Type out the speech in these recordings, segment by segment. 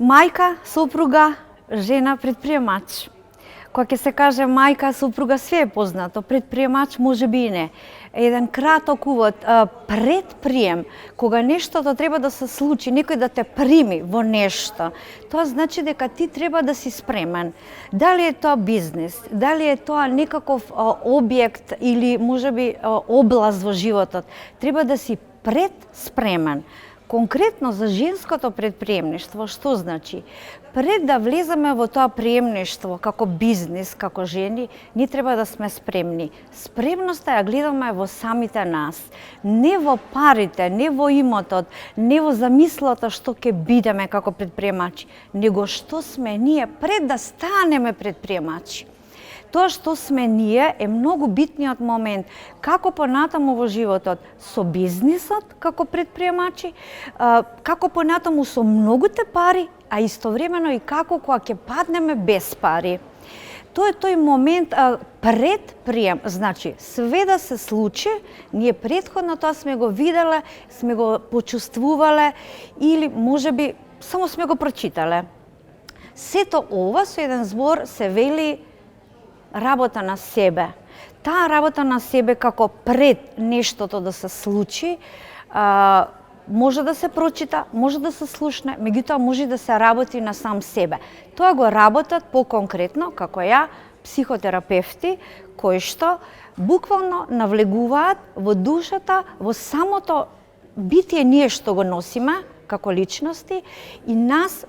Мајка, сопруга, жена, предприемач. Кога ќе се каже мајка, сопруга, све е познато. Предприемач може би и не. Еден краток увод, предприем, кога нештото треба да се случи, некој да те прими во нешто, тоа значи дека ти треба да си спремен. Дали е тоа бизнес, дали е тоа некаков објект или можеби област во животот, треба да си предспремен. Конкретно за женското предприемништво, што значи? Пред да влеземе во тоа приемништво како бизнес, како жени, ние треба да сме спремни. Спремноста ја гледаме во самите нас. Не во парите, не во имотот, не во замислата што ќе бидеме како предприемачи, него што сме ние пред да станеме предприемачи. Тоа што сме ние е многу битниот момент како понатаму во животот со бизнисот како предприемачи, како понатаму со многуте пари, а истовремено и како кога ќе паднеме без пари. Тоа е тој момент пред прием, значи све да се случи, ние претходно тоа сме го виделе, сме го почувствувале или можеби само сме го прочитале. Сето ова со еден збор се вели работа на себе. Таа работа на себе како пред нештото да се случи, може да се прочита, може да се слушне, меѓутоа може да се работи на сам себе. Тоа го работат по-конкретно, како ја, психотерапевти, кои што буквално навлегуваат во душата, во самото битие ние што го носиме како личности и нас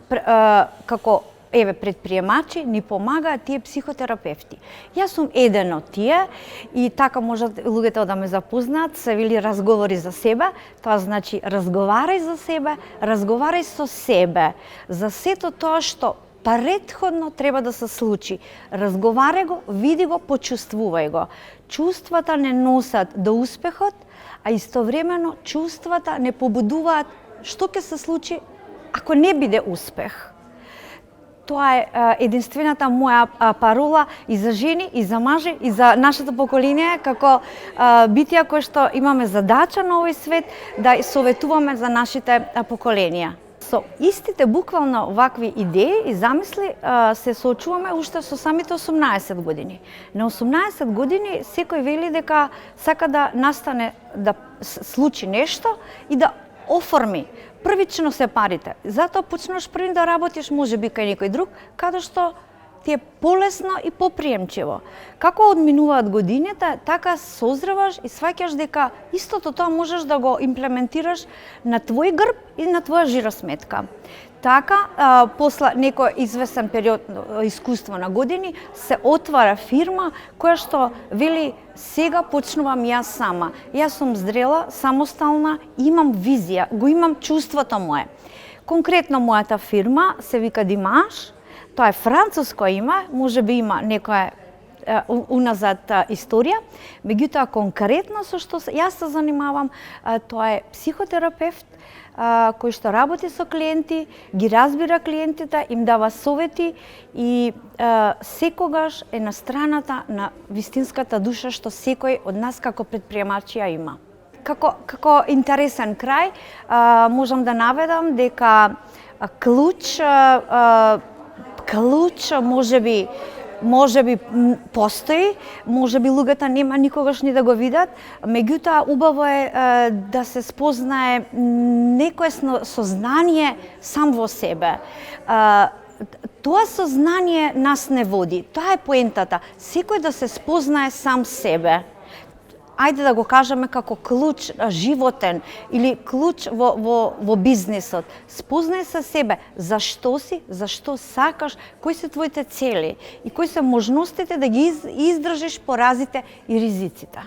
како предприемачи ни помагаат тие психотерапевти. Јас сум еден од тие и така можат луѓето да ме запознаат, се вели разговори за себе, тоа значи разговарај за себе, разговарај со себе, за сето тоа што претходно треба да се случи. Разговарај го, види го, почувствувај го. Чувствата не носат до успехот, а истовремено чувствата не побудуваат што ќе се случи ако не биде успех. Тоа е единствената моја парола и за жени, и за мажи, и за нашето поколение, како битија кои што имаме задача на овој свет да советуваме за нашите поколенија. Со истите буквално вакви идеи и замисли се соочуваме уште со самите 18 години. На 18 години секој вели дека сака да настане, да случи нешто и да оформи. Првично се парите. Затоа почнеш први да работиш можеби кај некој друг, каде што ти е полесно и поприемчиво. Како одминуваат годините, така созреваш и сваќаш дека истото тоа можеш да го имплементираш на твој грб и на твоја жиросметка. Така, после некој известен период искуство на години, се отвара фирма која што вели сега почнувам јас сама. Јас сум зрела, самостална, имам визија, го имам чувството мое. Конкретно мојата фирма се вика Димаш, тоа е француско име, можеби има некоја уназад историја, меѓутоа конкретно со што јас се занимавам, тоа е психотерапевт кој што работи со клиенти, ги разбира клиентите, им дава совети и секогаш е на страната на вистинската душа што секој од нас како предприемачи ја има. Како интересен крај, можам да наведам дека клуч можеби постои, можеби луѓето нема никогаш ни да го видат, меѓутоа убаво е да се спознае некое сознание сам во себе. Тоа сознание нас не води, тоа е поентата, секој да се спознае сам себе. Ајде да го кажеме како клуч животен или клуч во бизнисот. Спознај се себе, зашто си, зашто сакаш, кои се твоите цели и кои се можностите да ги издржиш поразите и ризиците.